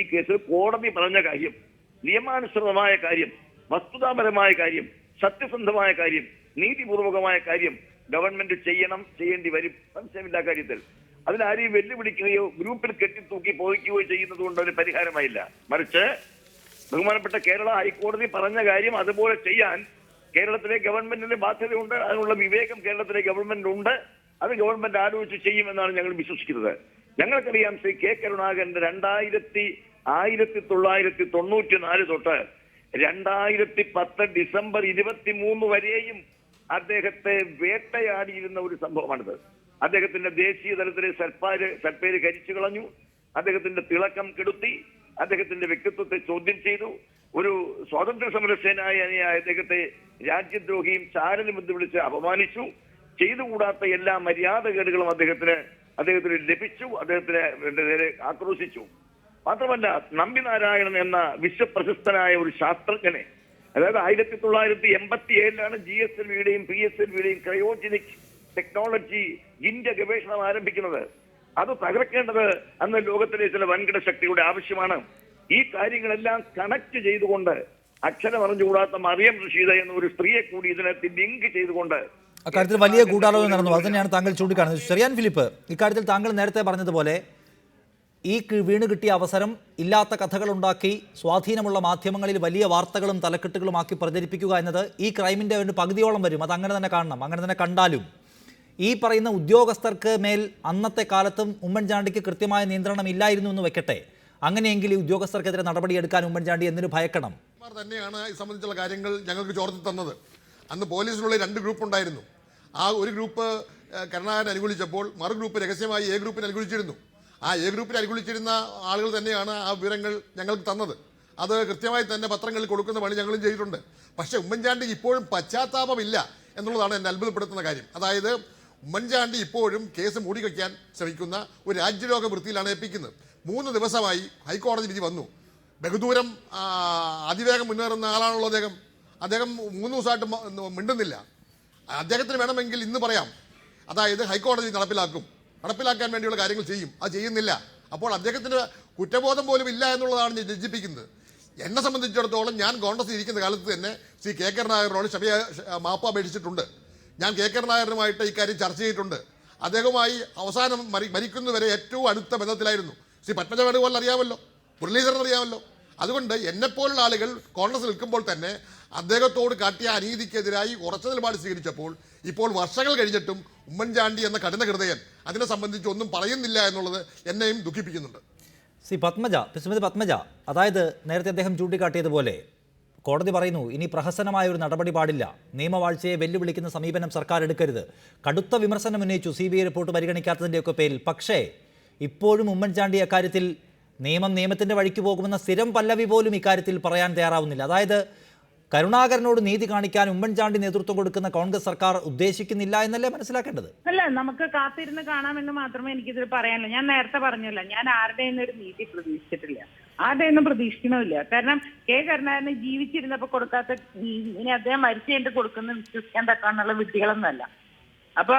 ഈ കേസിൽ കോടതി പറഞ്ഞ കാര്യം, നിയമാനുസൃതമായ കാര്യം, വസ്തുതാപരമായ കാര്യം, സത്യസന്ധമായ കാര്യം, നീതിപൂർവകമായ കാര്യം ഗവൺമെന്റ് ചെയ്യേണ്ടി വരും. സംശയമില്ല കാര്യത്തിൽ. അതിനാരെയും വെല്ലുവിളിക്കുകയോ ഗ്രൂപ്പിൽ കെട്ടിത്തൂക്കി പോയിക്കുകയോ ചെയ്യുന്നത് കൊണ്ട് ഒരു പരിഹാരമായില്ല. മറിച്ച് ബഹുമാനപ്പെട്ട കേരള ഹൈക്കോടതി പറഞ്ഞ കാര്യം അതുപോലെ ചെയ്യാൻ കേരളത്തിലെ ഗവൺമെന്റിന് ബാധ്യതയുണ്ട്. അതിനുള്ള വിവേകം കേരളത്തിലെ ഗവൺമെന്റ് ഉണ്ട്. അത് ഗവൺമെന്റ് ആലോചിച്ച് ചെയ്യുമെന്നാണ് ഞങ്ങൾ വിശ്വസിക്കുന്നത്. ഞങ്ങൾക്കറിയാം ശ്രീ കെ കരുണാകരന്റെ 1994 തൊട്ട് 2010 ഡിസംബർ 23 വരെയും അദ്ദേഹത്തെ വേട്ടയാടിയിരുന്ന ഒരു സംഭവമാണിത്. അദ്ദേഹത്തിന്റെ ദേശീയ തലത്തിലെ സൽപ്പേര് കരിച്ചു കളഞ്ഞു, അദ്ദേഹത്തിന്റെ തിളക്കം കെടുത്തി, അദ്ദേഹത്തിന്റെ വ്യക്തിത്വത്തെ ചോദ്യം ചെയ്തു. ഒരു സ്വാതന്ത്ര്യ സമര സേനാനിയായ അദ്ദേഹത്തെ രാജ്യദ്രോഹിയും ചാരനും എന്ന് വിളിച്ച് അപമാനിച്ചു. ചെയ്തുകൂടാത്ത എല്ലാ മര്യാദകേടുകളും അദ്ദേഹത്തിന് ലഭിച്ചു, അദ്ദേഹത്തിന് നേരെ ആക്രോശിച്ചു. മാത്രമല്ല, നമ്പിനാരായണൻ എന്ന വിശ്വപ്രശസ്തനായ ഒരു ശാസ്ത്രജ്ഞനെ, അതായത് 1987 GSLVയുടെയും PSLVയുടെയും ക്രയോജനിക് ടെക്നോളജി ഇന്ത്യ ഗവേഷണം ആരംഭിക്കുന്നത്. അത് തകർക്കേണ്ടത് അന്ന് ലോകത്തിലെ ചില വൻകിട ശക്തിയുടെ ആവശ്യമാണ്. ഈ കാര്യങ്ങളെല്ലാം കണക്ട് ചെയ്തുകൊണ്ട് അക്ഷരം അറിഞ്ഞുകൂടാത്ത മറിയം റഷീദ എന്ന ഒരു സ്ത്രീയെ കൂടി ഇതിനകത്ത് ലിങ്ക് ചെയ്തുകൊണ്ട് അക്കാര്യത്തിൽ വലിയ ഗൂഢാലോചന നടന്നു. അത് തന്നെയാണ് താങ്കൾ ചൂണ്ടിക്കാണുന്നത്. ചെറിയാൻ ഫിലിപ്പ്, ഇക്കാര്യത്തിൽ താങ്കൾ നേരത്തെ പറഞ്ഞതുപോലെ ഈ വീണ് കിട്ടിയ അവസരം ഇല്ലാത്ത കഥകളുണ്ടാക്കി സ്വാധീനമുള്ള മാധ്യമങ്ങളിൽ വലിയ വാർത്തകളും തലക്കെട്ടുകളുമാക്കി പ്രചരിപ്പിക്കുക എന്നത് ഈ ക്രൈമിൻ്റെ ഒരു പകുതിയോളം വരും. അത് അങ്ങനെ തന്നെ കാണണം. അങ്ങനെ തന്നെ കണ്ടാലും ഈ പറയുന്ന ഉദ്യോഗസ്ഥർക്ക് മേൽ അന്നത്തെ കാലത്തും ഉമ്മൻചാണ്ടിക്ക് കൃത്യമായ നിയന്ത്രണം ഇല്ലായിരുന്നു എന്ന് വെക്കട്ടെ. അങ്ങനെയെങ്കിൽ ഈ ഉദ്യോഗസ്ഥർക്കെതിരെ നടപടിയെടുക്കാൻ ഉമ്മൻചാണ്ടി എന്തിനു ഭയക്കണം? തന്നെയാണ് ഇത് സംബന്ധിച്ചുള്ള കാര്യങ്ങൾ ഞങ്ങൾക്ക് ചോർത്തി തന്നത്. അന്ന് പോലീസിലുള്ള 2 ഗ്രൂപ്പ് ഉണ്ടായിരുന്നു. ആ ഒരു ഗ്രൂപ്പ് കരുണാകരൻ അനുകൂലിച്ചപ്പോൾ മറു ഗ്രൂപ്പ് രഹസ്യമായി എ ഗ്രൂപ്പിനെ അനുകൂലിച്ചിരുന്നു. ആ എ ഗ്രൂപ്പിനെ അനുകൂലിച്ചിരുന്ന ആളുകൾ തന്നെയാണ് ആ വിവരങ്ങൾ ഞങ്ങൾക്ക് തന്നത്. അത് കൃത്യമായി തന്നെ പത്രങ്ങളിൽ കൊടുക്കുന്ന പണി ഞങ്ങളും ചെയ്തിട്ടുണ്ട്. പക്ഷേ ഉമ്മൻചാണ്ടി ഇപ്പോഴും പശ്ചാത്താപമില്ല എന്നുള്ളതാണ് എന്നെ അത്ഭുതപ്പെടുത്തുന്ന കാര്യം. അതായത് ഉമ്മൻചാണ്ടി ഇപ്പോഴും കേസ് മൂടിവെക്കാൻ ശ്രമിക്കുന്ന ഒരു രാജ്യരോഗ വൃത്തിയിലാണ് ഏൽപ്പിക്കുന്നത്. 3 ദിവസമായി ഹൈക്കോടതി വിധി വന്നു. ബഹുദൂരം അതിവേഗം മുന്നേറുന്ന ആളാണല്ലോ അദ്ദേഹം 3 ദിവസമായിട്ട് മിണ്ടുന്നില്ല. അദ്ദേഹത്തിന് വേണമെങ്കിൽ ഇന്ന് പറയാം, അതായത് ഹൈക്കോടതി നടപ്പിലാക്കാൻ വേണ്ടിയുള്ള കാര്യങ്ങൾ ചെയ്യും. അത് ചെയ്യുന്നില്ല. അപ്പോൾ അദ്ദേഹത്തിന് കുറ്റബോധം പോലും ഇല്ല എന്നുള്ളതാണ് ലജ്ജിപ്പിക്കുന്നത്. എന്നെ സംബന്ധിച്ചിടത്തോളം ഞാൻ കോൺഗ്രസ് ഇരിക്കുന്ന കാലത്ത് തന്നെ ശ്രീ കെ കരുണാകരനോട് മാപ്പ് അപേക്ഷിച്ചിട്ടുണ്ട്. ഞാൻ കെ കരുണാകരനുമായിട്ട് ഇക്കാര്യം ചർച്ച ചെയ്തിട്ടുണ്ട്. അദ്ദേഹവുമായി അവസാനം മരിക്കുന്നവരെ ഏറ്റവും അടുത്ത ബന്ധത്തിലായിരുന്നു. ശ്രീ പത്മജ വേണുഗോപാൽ അറിയാമല്ലോ, മുരളീധരൻ അറിയാമല്ലോ. അതുകൊണ്ട് എന്നെപ്പോലുള്ള ആളുകൾ കോൺഗ്രസ് നിൽക്കുമ്പോൾ തന്നെ അദ്ദേഹത്തോട് കാട്ടിയ അനീതിക്കെതിരായി ഉറച്ച നിലപാട് സ്വീകരിച്ചപ്പോൾ ഇപ്പോൾ വർഷങ്ങൾ കഴിഞ്ഞിട്ടും ഉമ്മൻചാണ്ടി എന്ന കഠിന ഹൃദയൻ അതിനെ സംബന്ധിച്ച് ഒന്നും പറയുന്നില്ല എന്നുള്ളത് എന്നെയും ദുഃഖിപ്പിക്കുന്നുണ്ട്. ശ്രീമതി പത്മജ, അതായത് നേരത്തെ അദ്ദേഹം ചൂണ്ടിക്കാട്ടിയതുപോലെ കോടതി പറയുന്നു ഇനി പ്രഹസനമായ ഒരു നടപടി പാടില്ല, നിയമവാഴ്ചയെ വെല്ലുവിളിക്കുന്ന സമീപനം സർക്കാർ എടുക്കരുത്. കടുത്ത വിമർശനം ഉന്നയിച്ചു CBI റിപ്പോർട്ട് പരിഗണിക്കാത്തതിൻ്റെയൊക്കെ പേരിൽ. പക്ഷേ ഇപ്പോഴും ഉമ്മൻചാണ്ടി അക്കാര്യത്തിൽ നിയമത്തിൻ്റെ വഴിക്ക് പോകുമെന്ന സ്ഥിരം പല്ലവി പോലും ഇക്കാര്യത്തിൽ പറയാൻ തയ്യാറാവുന്നില്ല. അതായത് കരുണാകരനോട് നീതി കാണിക്കാൻ ഉമ്മൻചാണ്ടി നേതൃത്വം കൊടുക്കുന്ന കോൺഗ്രസ് സർക്കാർ ഉദ്ദേശിക്കുന്നില്ല എന്നല്ലേ മനസ്സിലാക്കേണ്ടത്? അല്ല, നമുക്ക് കാത്തിരുന്ന് കാണാമെന്ന് മാത്രമേ എനിക്കിതിൽ പറയാനുള്ളൂ. ഞാൻ നേരത്തെ പറഞ്ഞില്ല, ഞാൻ ആരുടെയും ഒരു നീതി പ്രതീക്ഷിച്ചിട്ടില്ല, ആരുടെയൊന്നും പ്രതീക്ഷിക്കണമില്ല. കാരണം കെ കരുണാകരന് ജീവിച്ചിരുന്നപ്പോ കൊടുക്കാത്ത ഇനി അദ്ദേഹം മരിച്ചു കഴിഞ്ഞിട്ട് കൊടുക്കുന്ന വിശ്വസിക്കാൻ തക്കാന്നുള്ള വിദ്യകളൊന്നുമല്ല. അപ്പൊ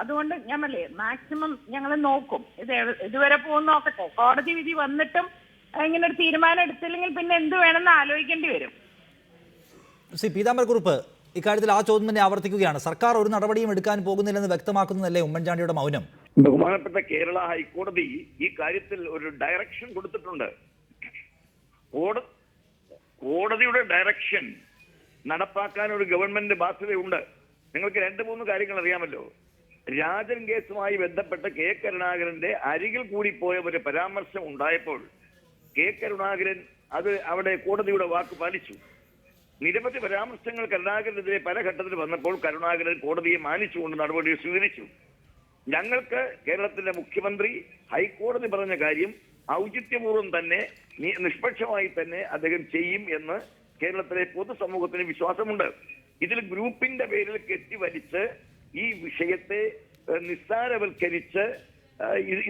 അതുകൊണ്ട് ഞാൻ പറയേ, മാക്സിമം ഞങ്ങൾ നോക്കും. ഇതുവരെ പോകുന്ന നോക്കട്ടെ. കോടതി വിധി വന്നിട്ടും ഇങ്ങനെ ഒരു തീരുമാനം എടുത്തില്ലെങ്കിൽ പിന്നെ എന്ത് വേണമെന്ന് ആലോചിക്കേണ്ടി വരും. ശ്രീ പീതാംബരക്കുറുപ്പ്, ഇക്കാര്യത്തിൽ ആ ചോദ്യം തന്നെ ആവർത്തിക്കുകയാണ്. സർക്കാർ ഒരു നടപടിയും എടുക്കാൻ പോകുന്നില്ലെന്ന് വ്യക്തമാക്കുന്നതല്ലേ ഉമ്മൻചാണ്ടിയുടെ മൗനം? ബഹുമാനപ്പെട്ട കേരള ഹൈക്കോടതി ഈ കാര്യത്തിൽ ഒരു ഡയറക്ഷൻ കൊടുത്തിട്ടുണ്ട്. കോടതിയുടെ ഡയറക്ഷൻ നടപ്പാക്കാൻ ഒരു ഗവൺമെന്റ് ബാധ്യതയുണ്ട്. നിങ്ങൾക്ക് 2-3 കാര്യങ്ങൾ അറിയാമല്ലോ. രാജൻ കേസുമായി ബന്ധപ്പെട്ട് കെ കരുണാകരന്റെ അരികിൽ കൂടി പോയ ഒരു പരാമർശം ഉണ്ടായപ്പോൾ കെ കരുണാകരൻ അത് അവിടെ കോടതിയുടെ വാക്ക് പാലിച്ചു. നിരവധി പരാമർശങ്ങൾ കരുണാകരനെതിരെ പല ഘട്ടത്തിൽ വന്നപ്പോൾ കരുണാകരൻ കോടതിയെ മാനിച്ചുകൊണ്ട് നടപടി സ്വീകരിച്ചു. ഞങ്ങൾക്ക് കേരളത്തിന്റെ മുഖ്യമന്ത്രി ഹൈക്കോടതി പറഞ്ഞ കാര്യം ഔചിത്യപൂർവ്വം തന്നെ നിഷ്പക്ഷമായി തന്നെ അദ്ദേഹം ചെയ്യും എന്ന് കേരളത്തിലെ പൊതുസമൂഹത്തിന് വിശ്വാസമുണ്ട്. ഇതിൽ ഗ്രൂപ്പിന്റെ പേരിൽ കെട്ടിവലിച്ച് ഈ വിഷയത്തെ നിസ്സാരവൽക്കരിച്ച്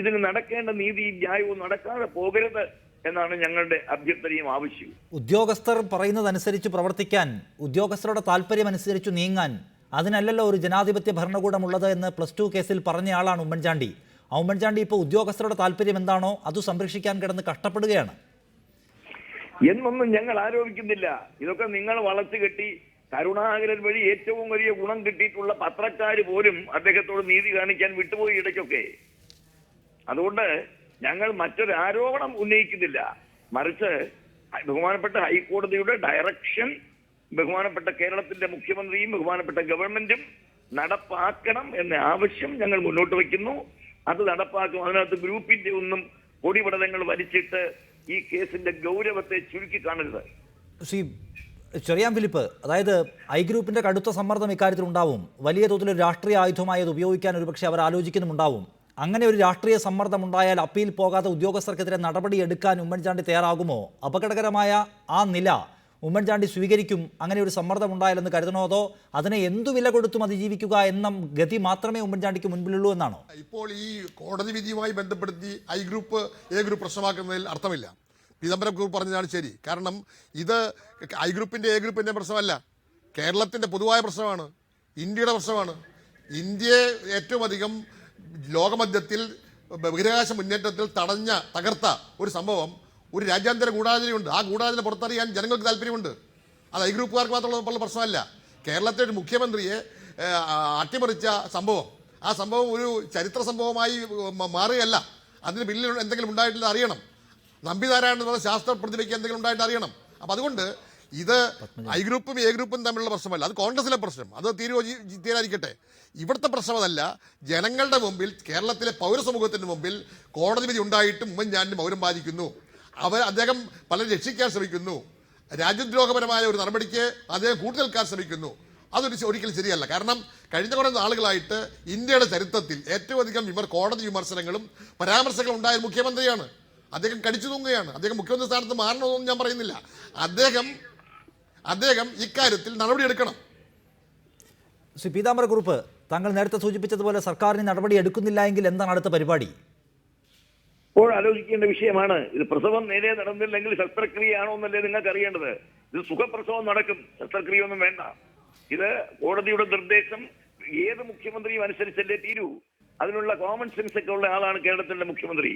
ഇതിന് നടക്കേണ്ട നീതിയും ന്യായവും നടക്കാതെ പോകരുത് എന്നാണ് ഞങ്ങളുടെ അഭ്യർത്ഥനയും ആവശ്യവും. ഉദ്യോഗസ്ഥർ പറയുന്നതനുസരിച്ച് പ്രവർത്തിക്കാൻ, ഉദ്യോഗസ്ഥരുടെ താല്പര്യമനുസരിച്ച് നീങ്ങാൻ, അതിനല്ലല്ലോ ഒരു ജനാധിപത്യ ഭരണകൂടമുള്ളത് എന്ന് +2 കേസിൽ പറഞ്ഞയാളാണ് ഉമ്മൻചാണ്ടി. ആ ഉമ്മൻചാണ്ടി ഇപ്പോൾ ഉദ്യോഗസ്ഥരുടെ താല്പര്യം എന്താണോ അത് സംരക്ഷിക്കാൻ കിടന്ന് കഷ്ടപ്പെടുകയാണ് എന്നൊന്നും ഞങ്ങൾ ആരോപിക്കുന്നില്ല. ഇതൊക്കെ നിങ്ങൾ വളച്ചു കെട്ടി കരുണാകരൻ വഴി ഏറ്റവും വലിയ ഗുണം കിട്ടിയിട്ടുള്ള പത്രക്കാർ പോലും അദ്ദേഹത്തോട് നീതി കാണിക്കാൻ വിട്ടുപോയി ഇടയ്ക്കൊക്കെ. അതുകൊണ്ട് ഞങ്ങൾ മറ്റൊരു ആരോപണം ഉന്നയിക്കുന്നില്ല. മറിച്ച് ബഹുമാനപ്പെട്ട ഹൈക്കോടതിയുടെ ഡയറക്ഷൻ ബഹുമാനപ്പെട്ട കേരളത്തിന്റെ മുഖ്യമന്ത്രിയും ബഹുമാനപ്പെട്ട ഗവൺമെന്റും നടപ്പാക്കണം എന്ന ആവശ്യം ഞങ്ങൾ മുന്നോട്ട് വയ്ക്കുന്നു. അത് നടപ്പാക്കും. അതിനകത്ത് ഗ്രൂപ്പിന്റെ ഒന്നും പൊടിപടലങ്ങൾ വലിച്ചിട്ട് ഈ കേസിന്റെ ഗൗരവത്തെ ചുരുക്കി കാണരുത്. ശ്രീ ചെറിയാൻ ഫിലിപ്പ്, അതായത് ഐ ഗ്രൂപ്പിന്റെ കടുത്ത സമ്മർദ്ദം ഇക്കാര്യത്തിൽ ഉണ്ടാവും. വലിയ തോതിലൊരു രാഷ്ട്രീയ ആയുധമായി അത് ഉപയോഗിക്കാൻ ഒരുപക്ഷെ അവർ ആലോചിക്കുന്നുമുണ്ടാവും. അങ്ങനെ ഒരു രാഷ്ട്രീയ സമ്മർദ്ദം ഉണ്ടായാൽ അപ്പീൽ പോകാതെ ഉദ്യോഗസ്ഥർക്കെതിരെ നടപടി എടുക്കാൻ ഉമ്മൻചാണ്ടി തയ്യാറാകുമോ? അപകടകരമായ ആ നില ഉമ്മൻചാണ്ടി സ്വീകരിക്കും, അങ്ങനെ ഒരു സമ്മർദ്ദം ഉണ്ടായാലെന്ന് കരുതണോ, അതോ അതിനെ എന്തു വില കൊടുത്തും അതിജീവിക്കുക എന്ന ഗതി മാത്രമേ ഉമ്മൻചാണ്ടിക്ക് മുൻപിലുള്ളൂ എന്നാണോ? ഇപ്പോൾ ഈ കോടതി വിധിയുമായി ബന്ധപ്പെടുത്തി എ ഗ്രൂപ്പ് പ്രശ്നമാക്കുന്നതിൽ അർത്ഥമില്ല. പീതാംബരം ഗ്രൂപ്പ് പറഞ്ഞതാണ് ശരി. കാരണം ഇത് എ ഗ്രൂപ്പിൻ്റെ പ്രശ്നമല്ല, കേരളത്തിൻ്റെ പൊതുവായ പ്രശ്നമാണ്, ഇന്ത്യയുടെ പ്രശ്നമാണ്. ഇന്ത്യയെ ഏറ്റവും അധികം ലോകമധ്യത്തിൽ ബഹിരാകാശ മുന്നേറ്റത്തിൽ തകർത്ത ഒരു സംഭവം, ഒരു രാജ്യാന്തര ഗൂഢാലോചനയുണ്ട്. ആ ഗൂഢാലോചന പുറത്തറിയാൻ ജനങ്ങൾക്ക് താല്പര്യമുണ്ട്. അത് ഐ ഗ്രൂപ്പുകാർക്ക് മാത്രമുള്ള പ്രശ്നമല്ല. കേരളത്തിലെ ഒരു മുഖ്യമന്ത്രിയെ അട്ടിമറിച്ച സംഭവം, ആ സംഭവം ഒരു ചരിത്ര സംഭവമായി മാറുകയല്ല. അതിന് പിന്നിൽ എന്തെങ്കിലും ഉണ്ടായിട്ടില്ല അറിയണം. നമ്പിനാരായണൻ എന്നുള്ള ശാസ്ത്ര പ്രതിഭയ്ക്ക് എന്തെങ്കിലും ഉണ്ടായിട്ട് അറിയണം. അപ്പം അതുകൊണ്ട് ഇത് ഐ ഗ്രൂപ്പും എ ഗ്രൂപ്പും തമ്മിലുള്ള പ്രശ്നമല്ല, അത് കോൺഗ്രസിലെ പ്രശ്നം, അത് തീരാതിരിക്കട്ടെ. ഇവിടുത്തെ പ്രശ്നമതല്ല. ജനങ്ങളുടെ മുമ്പിൽ, കേരളത്തിലെ പൗരസമൂഹത്തിന് മുമ്പിൽ കോടതി വിധി ഉണ്ടായിട്ടും ഉമ്മൻചാണ്ടി മൗനം പാലിക്കുന്നു. അദ്ദേഹം പലരെ രക്ഷിക്കാൻ ശ്രമിക്കുന്നു. രാജ്യദ്രോഹപരമായ ഒരു നടപടിക്ക് അദ്ദേഹം കൂട്ടുനിൽക്കാൻ ശ്രമിക്കുന്നു. ഒരിക്കലും ശരിയല്ല. കാരണം കഴിഞ്ഞ കുറേ നാളുകളായിട്ട് ഇന്ത്യയുടെ ചരിത്രത്തിൽ ഏറ്റവും അധികം കോടതി വിമർശനങ്ങളും പരാമർശങ്ങളും ഉണ്ടായ മുഖ്യമന്ത്രിയാണ്. അദ്ദേഹം കടിച്ചു തൂങ്ങുകയാണ്. അദ്ദേഹം മുഖ്യമന്ത്രി സ്ഥാനത്ത് മാറണമെന്നൊന്നും ഞാൻ പറയുന്നില്ല. അദ്ദേഹം ഇക്കാര്യത്തിൽ നടപടിയെടുക്കണം. ശ്രീ പീതാംബരക്കുറുപ്പ്, താങ്കൾ നേരത്തെ സൂചിപ്പിച്ചതുപോലെ സർക്കാരിന് നടപടി എടുക്കുന്നില്ല എങ്കിൽ എന്താണ് അടുത്ത പരിപാടി? ഇപ്പോൾ ആലോചിക്കേണ്ട വിഷയമാണ്. ഇത് പ്രസവം നേരെ നടന്നില്ലെങ്കിൽ ശസ്ത്രക്രിയയാണോ എന്നല്ലേ നിങ്ങൾക്ക് അറിയേണ്ടത്. ഇത് സുഖപ്രസവം നടക്കും, ശസ്ത്രക്രിയ ഒന്നും വേണ്ട. ഇത് കോടതിയുടെ നിർദ്ദേശം ഏത് മുഖ്യമന്ത്രിയും അനുസരിച്ചല്ലേ തീരൂ. അതിനുള്ള കോമൺ സെൻസ് ഒക്കെ ഉള്ള ആളാണ് കേരളത്തിന്റെ മുഖ്യമന്ത്രി.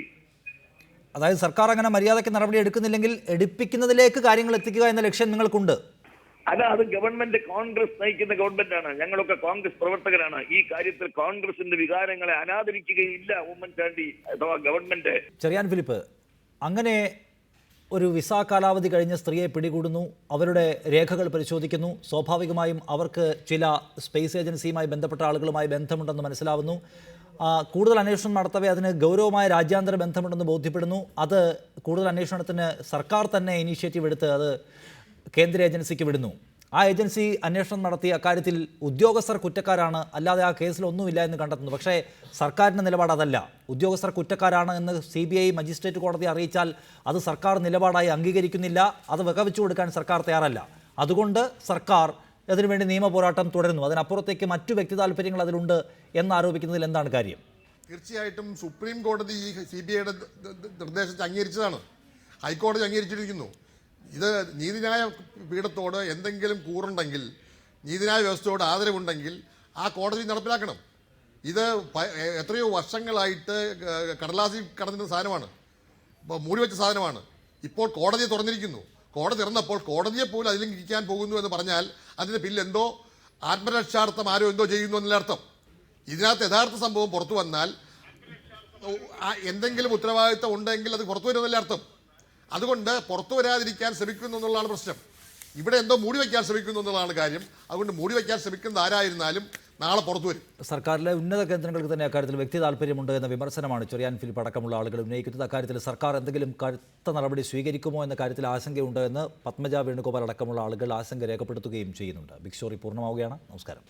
അതായത് സർക്കാർ അങ്ങനെ മര്യാദയ്ക്ക് നടപടി എടുക്കുന്നില്ലെങ്കിൽ എടുപ്പിക്കുന്നതിലേക്ക് കാര്യങ്ങൾ എത്തിക്കുക എന്ന ലക്ഷ്യം നിങ്ങൾക്കുണ്ട്. അല്ല, അത് ഗവൺമെന്റ്, കോൺഗ്രസ് നയിക്കുന്ന ഗവൺമെന്റാണ്. ഞങ്ങളൊക്കെ കോൺഗ്രസ് പ്രവർത്തകരാണ്. ഈ കാര്യത്തിൽ കോൺഗ്രസിന്റെ വികാരങ്ങളെ അനാദരിക്കുകയില്ല ഉമ്മൻചാണ്ടി അഥവാ ഗവൺമെന്റ്. ചെറിയാൻ ഫിലിപ്പ്, അങ്ങനെ ഒരു വിസ കാലാവധി കഴിഞ്ഞ സ്ത്രീയെ പിടികൂടുന്നു, അവരുടെ രേഖകൾ പരിശോധിക്കുന്നു, സ്വാഭാവികമായും അവർക്ക് ചില സ്പേസ് ഏജൻസിയുമായി ബന്ധപ്പെട്ട ആളുകളുമായി ബന്ധമുണ്ടെന്ന് മനസ്സിലാവുന്നു. കൂടുതൽ അന്വേഷണം നടത്തവേ അതിന് ഗൗരവമായ രാജ്യാന്തര ബന്ധമുണ്ടെന്ന് ബോധ്യപ്പെടുന്നു. അത് കൂടുതൽ അന്വേഷണത്തിന് സർക്കാർ തന്നെ ഇനീഷ്യേറ്റീവ് എടുത്ത് അത് കേന്ദ്ര ഏജൻസിക്ക് വിടുന്നു. ആ ഏജൻസി അന്വേഷണം നടത്തി അക്കാര്യത്തിൽ ഉദ്യോഗസ്ഥർ കുറ്റക്കാരാണ്, അല്ലാതെ ആ കേസിലൊന്നുമില്ല എന്ന് കണ്ടെത്തുന്നു. പക്ഷേ സർക്കാരിൻ്റെ നിലപാട് അതല്ല. ഉദ്യോഗസ്ഥർ കുറ്റക്കാരാണ് എന്ന് CBI മജിസ്ട്രേറ്റ് കോടതി അറിയിച്ചാൽ അത് സർക്കാർ നിലപാടായി അംഗീകരിക്കുന്നില്ല, അത് വകവെച്ചു കൊടുക്കാൻ സർക്കാർ തയ്യാറല്ല. അതുകൊണ്ട് സർക്കാർ അതിനുവേണ്ടി നിയമ പോരാട്ടം തുടരുന്നു. അതിനപ്പുറത്തേക്ക് മറ്റു വ്യക്തി താല്പര്യങ്ങൾ അതിലുണ്ട് എന്നാരോപിക്കുന്നതിൽ എന്താണ് കാര്യം? തീർച്ചയായിട്ടും സുപ്രീം കോടതി ഈ CBIയുടെ നിർദ്ദേശത്തെ അംഗീകരിച്ചതാണ്. ഹൈക്കോടതി അംഗീകരിച്ചിരിക്കുന്നു. ഇത് നീതിന്യായ പീഠത്തോട് എന്തെങ്കിലും കൂറുണ്ടെങ്കിൽ, നീതിന്യായ വ്യവസ്ഥയോട് ആദരവുണ്ടെങ്കിൽ ആ കോടതി നടപ്പിലാക്കണം. ഇത് എത്രയോ വർഷങ്ങളായിട്ട് കടലാസിൽ കടന്നിരുന്ന സാധനമാണ്, മൂടിവെച്ച സാധനമാണ്. ഇപ്പോൾ കോടതിയെ തുറന്നിരിക്കുന്നു. കോടതി തുറന്നപ്പോൾ കോടതിയെ പോലും അതിലിരിക്കാൻ പോകുന്നു എന്ന് പറഞ്ഞാൽ അതിൻ്റെ പിന്നിൽ എന്തോ ആത്മരക്ഷാർത്ഥം ആരോ എന്തോ ചെയ്യുന്നു എന്നുള്ള അർത്ഥം. ഇതിനകത്ത് യഥാർത്ഥ സംഭവം പുറത്തു വന്നാൽ എന്തെങ്കിലും ഉത്തരവാദിത്തം ഉണ്ടെങ്കിൽ അത് പുറത്തു വരുമെന്നല്ലേ അർത്ഥം. അതുകൊണ്ട് പുറത്തു വരാതിരിക്കാൻ ശ്രമിക്കുന്നു എന്നുള്ളതാണ് പ്രശ്നം. ഇവിടെ എന്തോ മൂടി വയ്ക്കാൻ ശ്രമിക്കുന്നു എന്നുള്ളതാണ് കാര്യം. അതുകൊണ്ട് മൂടി വയ്ക്കാൻ ശ്രമിക്കുന്നത് ആരായിരുന്നാലും നാളെ പുറത്തു വരും. സർക്കാരിലെ ഉന്നത കേന്ദ്രങ്ങൾക്ക് തന്നെ അക്കാര്യത്തിൽ വ്യക്തി താല്പര്യമുണ്ട് എന്ന വിമർശനമാണ് ചെറിയാൻ ഫിലിപ്പ് അടക്കമുള്ള ആളുകൾ ഉന്നയിക്കുന്നത്. അക്കാര്യത്തിൽ സർക്കാർ എന്തെങ്കിലും കടുത്ത നടപടി സ്വീകരിക്കുമോ എന്ന കാര്യത്തിൽ ആശങ്കയുണ്ട് എന്ന് പത്മജ വേണുഗോപാൽ അടക്കമുള്ള ആളുകൾ ആശങ്ക രേഖപ്പെടുത്തുകയും ചെയ്യുന്നുണ്ട്. ബിഗ് സ്റ്റോറി പൂർണ്ണമാവുകയാണ്. നമസ്കാരം.